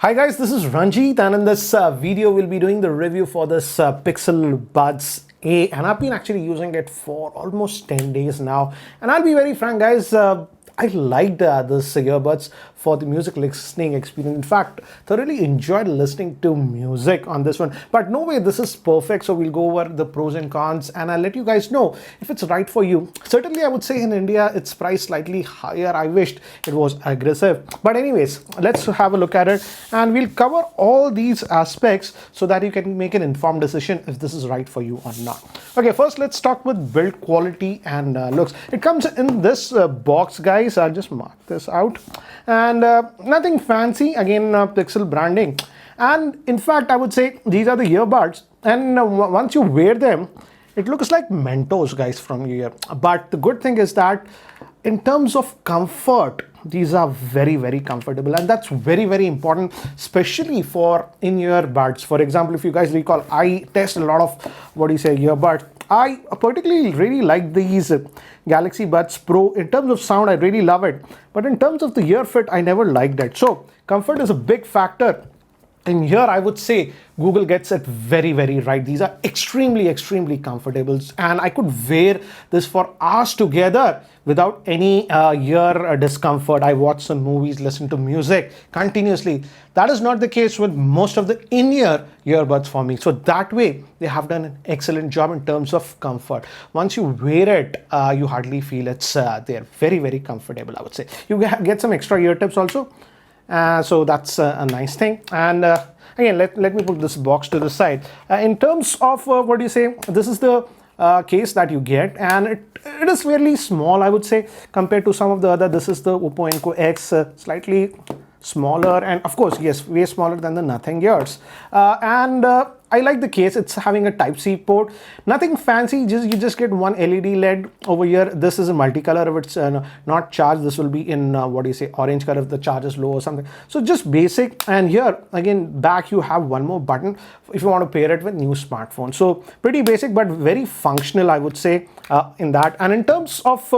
Hi guys, this is Ranjit, and in this video we'll be doing the review for this Pixel Buds A, and I've been actually using it for almost 10 days now. And I'll be very frank guys, I liked this earbuds for the music listening experience. In fact, thoroughly enjoyed listening to music on this one. But no way, this is perfect. So we'll go over the pros and cons, and I'll let you guys know if it's right for you. Certainly, I would say in India it's priced slightly higher. I wished it was aggressive. But anyways, let's have a look at it, and we'll cover all these aspects so that you can make an informed decision if this is right for you or not. Okay, first let's talk with build quality and looks. It comes in this box, guys. I'll just mark this out, and nothing fancy. Again, Pixel branding, and in fact, I would say these are the earbuds, and once you wear them, it looks like Mentos, guys, from here. But the good thing is that in terms of comfort, these are very comfortable, and that's very important, especially for in-ear buds. For example, if you guys recall, I test a lot of earbuds. I particularly really like these Galaxy Buds Pro. In terms of sound, I really love it, but in terms of the ear fit, I never liked it. So comfort is a big factor. And here I would say Google gets it very right. These are extremely comfortable, and I could wear this for hours together without any ear discomfort. I watch some movies, listen to music continuously. That is not the case with most of the in-ear earbuds for me. So that way they have done an excellent job in terms of comfort. Once you wear it, you hardly feel it's they're very comfortable, I would say. You get some extra ear tips also. So that's a nice thing. And again, let me put this box to the side. In terms of this is the case that you get, and it is fairly small, I would say, compared to some of the other. This is the Oppo Enco X, slightly smaller, and of course, yes, way smaller than the Nothing Ears. And I like the case. It's having a Type-C port. Nothing fancy. You just get one LED LED over here. This is a multicolor. If it's not charged, this will be in orange color if the charge is low or something. So just basic. And here again, back you have one more button if you want to pair it with new smartphone. So pretty basic but very functional, I would say, in that. And in terms of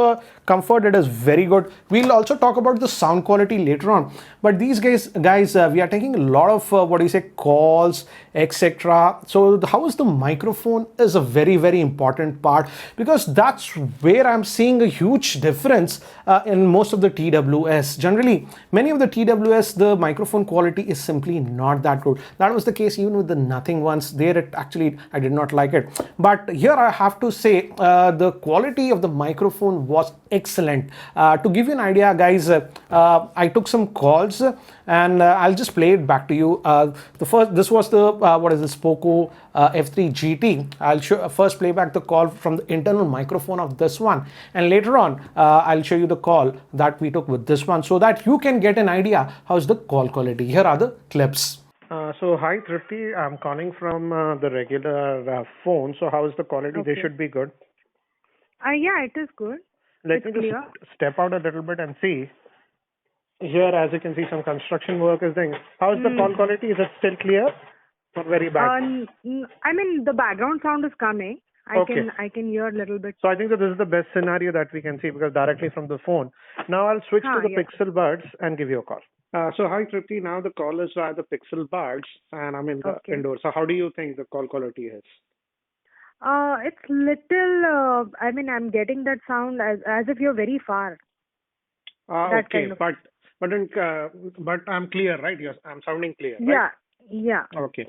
comfort, it is very good. We'll also talk about the sound quality later on. But these guys, we are taking a lot of calls, etc. So how is the microphone is a very important part, because that's where I'm seeing a huge difference in most of the TWS. Generally, many of the TWS, the microphone quality is simply not that good. That was the case even with the Nothing ones. There, it actually, I did not like it. But here I have to say the quality of the microphone was excellent. To give you an idea, guys, I took some calls, and I'll just play it back to you. This was the Poco F3 GT. I'll first play back the call from the internal microphone of this one, and later on I'll show you the call that we took with this one, so that you can get an idea how's the call quality. Here are the clips. So hi Tripti, I'm calling from the regular phone. So how is the quality? They Okay. should be good. Yeah, it is good. Let It's me just clear. step out a little bit and see. Here, as you can see, some construction work is doing. How is the call Hmm. quality? Is it still clear or very bad? I mean, the background sound is coming. I Okay. can I can hear a little bit. So I think that this is the best scenario that we can see, because directly from the phone. Now I'll switch to the Yeah. Pixel Buds and give you a call. So hi Tripti, now the call is via the Pixel Buds, and I'm in the Okay. indoor. So how do you think the call quality is? It's little. I mean, I'm getting that sound as if you're very far. That Okay, kind of. but I'm clear, right? Yes, I'm sounding clear, right? Yeah. Yeah. Okay.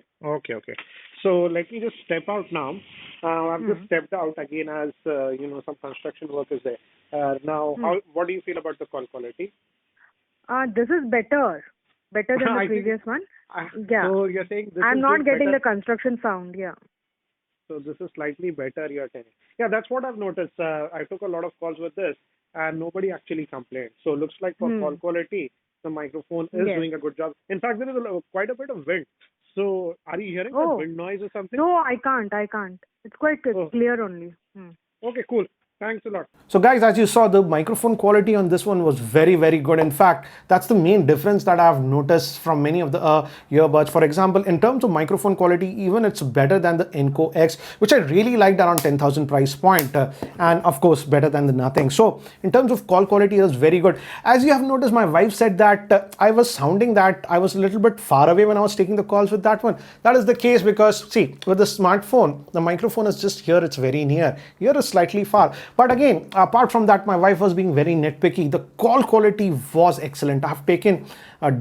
So let me just step out now. I've just Hmm. stepped out again, as some construction work is there. Now, Hmm. what do you feel about the call quality? This is better. Better than the I think. previous one. Uh, Yeah. so you're saying this I'm is not bit getting better. the construction sound. Yeah. So this is slightly better, you're telling. Yeah, that's what I've noticed. I took a lot of calls with this, and nobody actually complained. So looks like for call Hmm. quality, the microphone is Yes. doing a good job. In fact, there is quite a bit of wind. So are you hearing that Oh. wind noise or something? No, I can't. It's quite Oh, clear only. Hmm. okay, cool. Thanks a lot. So guys, as you saw, the microphone quality on this one was very, very good. In fact, that's the main difference that I've noticed from many of the earbuds. For example, in terms of microphone quality, even it's better than the Enco X, which I really liked around 10,000 price point. And of course, better than the Nothing. So in terms of call quality, it was very good. As you have noticed, my wife said that I was sounding that I was a little bit far away when I was taking the calls with that one. That is the case because, see, with the smartphone, the microphone is just here, it's very near. Here is slightly far. But again, apart from that, my wife was being very nitpicky. The call quality was excellent. I've taken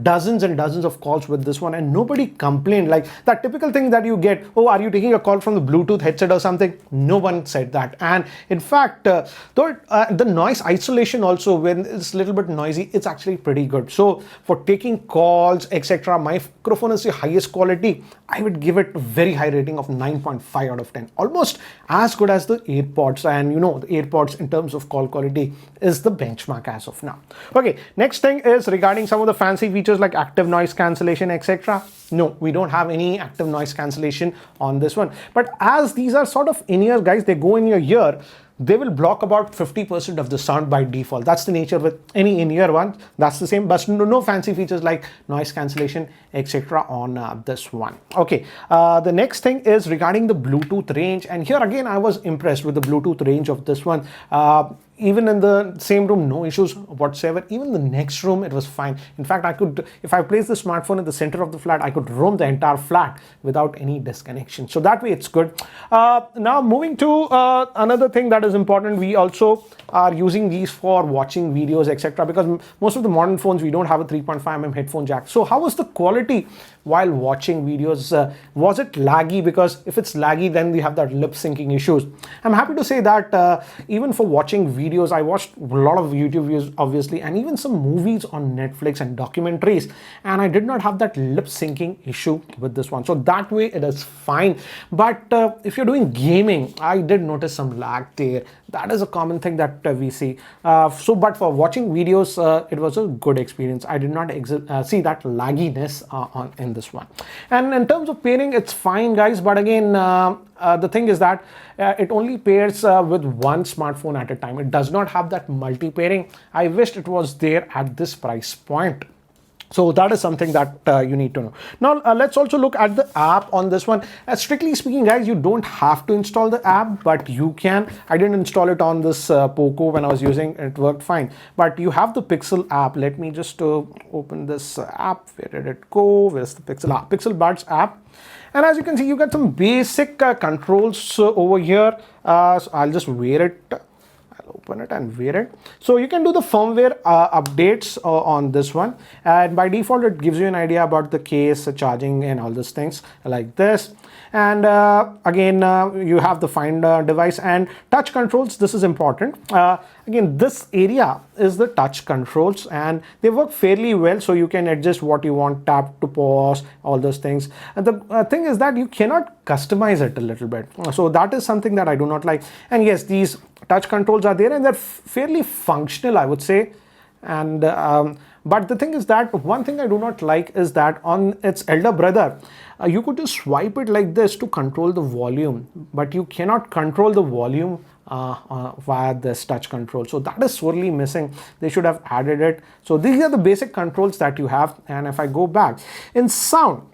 dozens and dozens of calls with this one and nobody complained. Like that typical thing that you get, oh, are you taking a call from the Bluetooth headset or something? No one said that. And in fact, the noise isolation also, when it's a little bit noisy, it's actually pretty good. So for taking calls, etc., my microphone is the highest quality. I would give it a very high rating of 9.5 out of 10. Almost as good as the AirPods. And you know, the AirPods in terms of call quality is the benchmark as of now. Okay, next thing is regarding some of the fancy features like active noise cancellation, etc. No, we don't have any active noise cancellation on this one. But as these are sort of in-ear, guys, they go in your ear, they will block about 50% of the sound by default. That's the nature with any in-ear one. That's the same, but no fancy features like noise cancellation, etc. on this one. Okay, the next thing is regarding the Bluetooth range. And here again, I was impressed with the Bluetooth range of this one. Even in the same room, no issues whatsoever. Even the next room, it was fine. In fact, I could, if I place the smartphone in the center of the flat, I could roam the entire flat without any disconnection. So that way it's good. Now moving to another thing that is important, we also are using these for watching videos, etc. Because most of the modern phones, we don't have a 3.5mm headphone jack. So how was the quality while watching videos? Was it laggy? Because if it's laggy, then we have that lip syncing issues. I'm happy to say that even for watching videos, I watched a lot of YouTube videos, obviously, and even some movies on Netflix and documentaries, and I did not have that lip syncing issue with this one. So that way it is fine. But if you're doing gaming, I did notice some lag there. That is a common thing that we see. But for watching videos, it was a good experience. I did not see that lagginess in this one. And in terms of pairing, it's fine, guys. But again, the thing is that it only pairs with one smartphone at a time. It does not have that multi-pairing. I wished it was there at this price point. So that is something that you need to know. Now, let's also look at the app on this one. Strictly speaking, guys, you don't have to install the app, but you can. I didn't install it on this Poco when I was using it. It worked fine. But you have the Pixel app. Let me just open this app. Where did it go? Where's the Pixel? Pixel Buds app. And as you can see, you get some basic controls over here. So I'll just wear it. Open it and wear it. So you can do the firmware updates on this one, and by default it gives you an idea about the case, charging, and all these things like this. And again, you have the find device and touch controls. This is important. Again, this area is the touch controls, and they work fairly well, so you can adjust what you want, tap to pause, all those things. And the thing is that you cannot customize it a little bit, so that is something that I do not like. And yes, these touch controls are there and they're fairly functional, I would say. And but the thing is that one thing I do not like is that on its elder brother, you could just swipe it like this to control the volume, but you cannot control the volume via this touch control. So that is sorely missing. They should have added it. So these are the basic controls that you have. And if I go back in sound,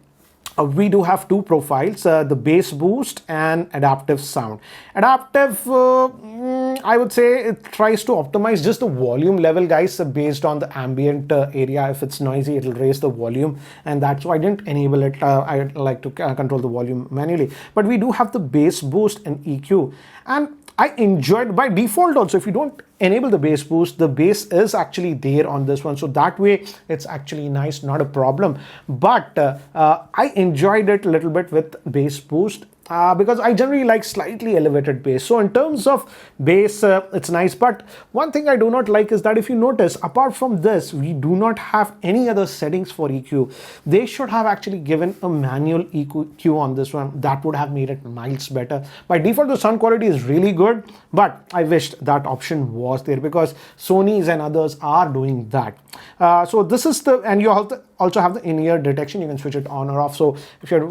we do have two profiles, the bass boost and adaptive sound. Adaptive, I would say it tries to optimize just the volume level, guys, based on the ambient area. If it's noisy, it'll raise the volume, and that's why I didn't enable it. I like to control the volume manually. But we do have the bass boost and EQ, and I enjoyed by default also. If you don't enable the bass boost, the bass is actually there on this one, so that way it's actually nice, not a problem. But I enjoyed it a little bit with bass boost because I generally like slightly elevated bass. So in terms of bass, it's nice. But one thing I do not like is that if you notice, apart from this, we do not have any other settings for EQ. They should have actually given a manual EQ on this one. That would have made it miles better. By default, the sound quality is really good, but I wished that option was was there, because Sony's and others are doing that. So this is the, and you also have the in-ear detection. You can switch it on or off. So if you're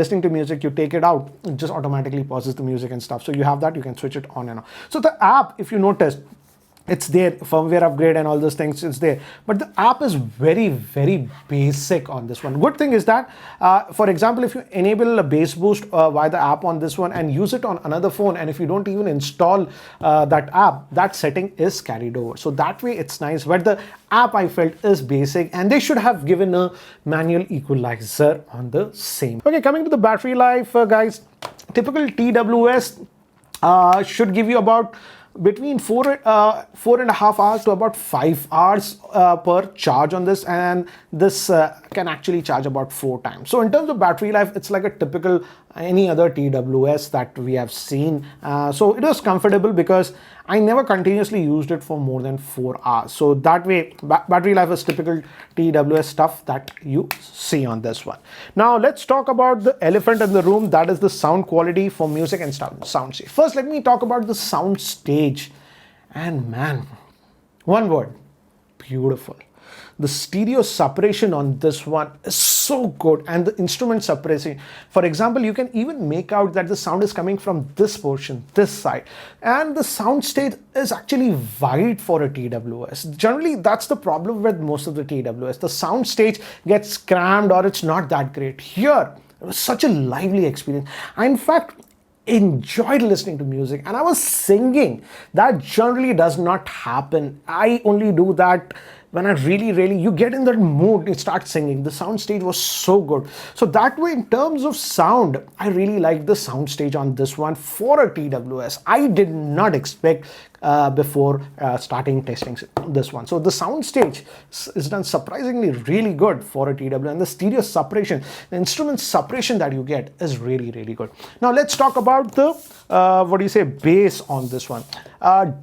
listening to music, you take it out, it just automatically pauses the music and stuff. So you have that, you can switch it on and off. So the app, if you notice, it's there, firmware upgrade and all those things, it's there, but the app is very, very basic on this one. Good thing is that, for example, if you enable a bass boost via the app on this one and use it on another phone, and if you don't even install that app, that setting is carried over. So that way it's nice, but the app, I felt, is basic, and they should have given a manual equalizer on the same. Okay, coming to the battery life, guys, typical TWS should give you about between 4.5 hours to about 5 hours per charge on this, and this can actually charge about 4 times. So in terms of battery life, it's like a typical any other TWS that we have seen. So it was comfortable because I never continuously used it for more than 4 hours. So that way, battery life is typical TWS stuff that you see on this one. Now let's talk about the elephant in the room, that is the sound quality for music and sound stage. First, let me talk about the sound stage. And man, one word, beautiful. The stereo separation on this one is so good, and the instrument separation. For example, you can even make out that the sound is coming from this portion, this side, and the sound stage is actually wide for a TWS. Generally, that's the problem with most of the TWS. The sound stage gets crammed or it's not that great. Here, it was such a lively experience. I, in fact, enjoyed listening to music, and I was singing. That generally does not happen. I only do that when I really, you get in that mood, you start singing. The sound stage was so good. So that way, in terms of sound, I really like the sound stage on this one for a TWS. I did not expect before starting testing this one. So the sound stage is done surprisingly really good for a TWS, and the stereo separation, the instrument separation that you get is really good. Now let's talk about the bass on this one.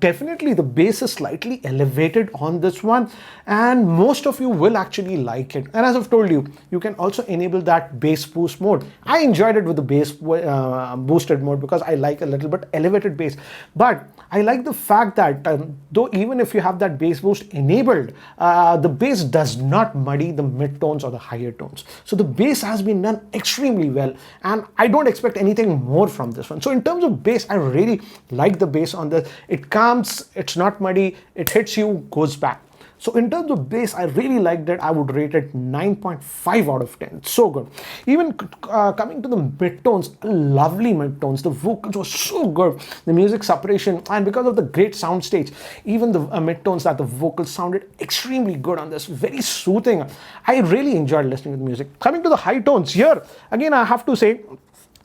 Definitely the bass is slightly elevated on this one, and most of you will actually like it. And as I've told you, you can also enable that bass boost mode. I enjoyed it with the bass boosted mode because I like a little bit elevated bass, but I like the fact that though even if you have that bass boost enabled, the bass does not muddy the mid tones or the higher tones. So the bass has been done extremely well, and I don't expect anything more from this one. So in terms of bass, I really like the bass on this. It comes, it's not muddy, it hits you, goes back. So in terms of bass, I really liked it. I would rate it 9.5 out of 10. So good. Even coming to the mid-tones, lovely mid-tones. The vocals were so good. The music separation, and because of the great sound stage, even the mid-tones, that the vocals sounded extremely good on this. Very soothing. I really enjoyed listening to the music. Coming to the high tones, here, again, I have to say,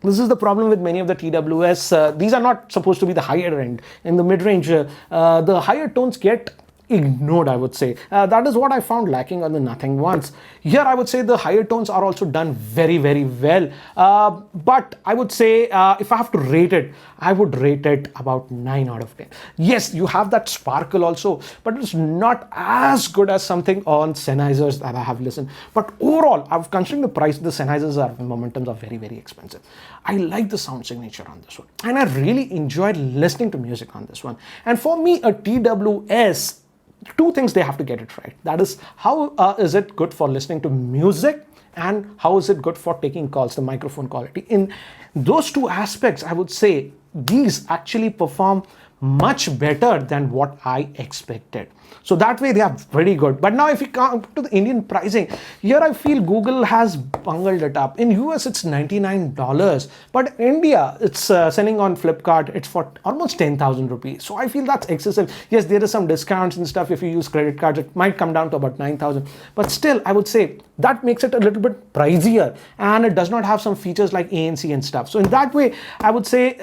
this is the problem with many of the TWS. These are not supposed to be the higher end. In the mid-range, the higher tones get ignored, I would say. That is what I found lacking on the Nothing Ones. Here, I would say the higher tones are also done very well. But I would say, if I have to rate it, I would rate it about 9 out of 10. Yes, you have that sparkle also, but it's not as good as something on Sennheisers that I have listened. But overall, I've considering the price, the Sennheisers momentums are very expensive. I like the sound signature on this one, and I really enjoyed listening to music on this one. And for me, a TWS, two things they have to get it right. That is, how is it good for listening to music, and how is it good for taking calls, the microphone quality. In those two aspects, I would say these actually perform much better than what I expected. So that way they are very good. But now if you come to the Indian pricing, here I feel Google has bungled it up. In US it's $99, but in India it's selling on Flipkart, it's for almost 10,000 rupees. So I feel that's excessive. Yes, there is some discounts and stuff. If you use credit cards, it might come down to about 9,000. But still, I would say that makes it a little bit pricier, and it does not have some features like ANC and stuff. So in that way, I would say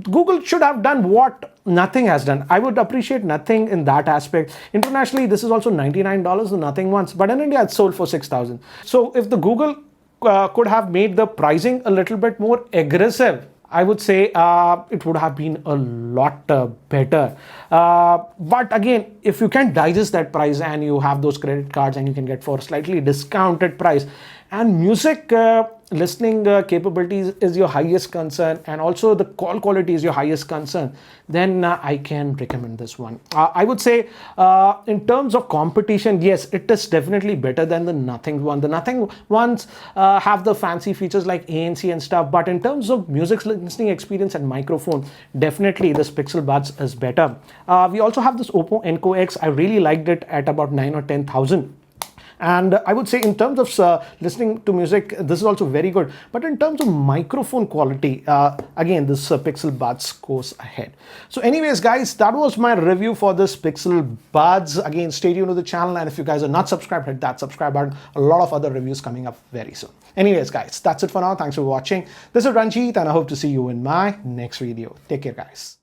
Google should have done what Nothing has done. I would appreciate Nothing in that aspect. Internationally, this is also $99, the Nothing Ones, but in India, it's sold for 6,000. So if the Google could have made the pricing a little bit more aggressive, I would say it would have been a lot better. But again, if you can digest that price and you have those credit cards and you can get for a slightly discounted price, and music listening capabilities is your highest concern, and also the call quality is your highest concern, then I can recommend this one. I would say, in terms of competition, yes, it is definitely better than the Nothing one. The Nothing ones have the fancy features like ANC and stuff, but in terms of music listening experience and microphone, definitely this Pixel Buds is better. We also have this Oppo Enco X. I really liked it at about 9 or 10,000. And I would say in terms of listening to music, this is also very good. But in terms of microphone quality, again, this Pixel Buds goes ahead. So anyways, guys, that was my review for this Pixel Buds. Again, stay tuned to the channel. And if you guys are not subscribed, hit that subscribe button. A lot of other reviews coming up very soon. Anyways, guys, that's it for now. Thanks for watching. This is Ranjit, and I hope to see you in my next video. Take care, guys.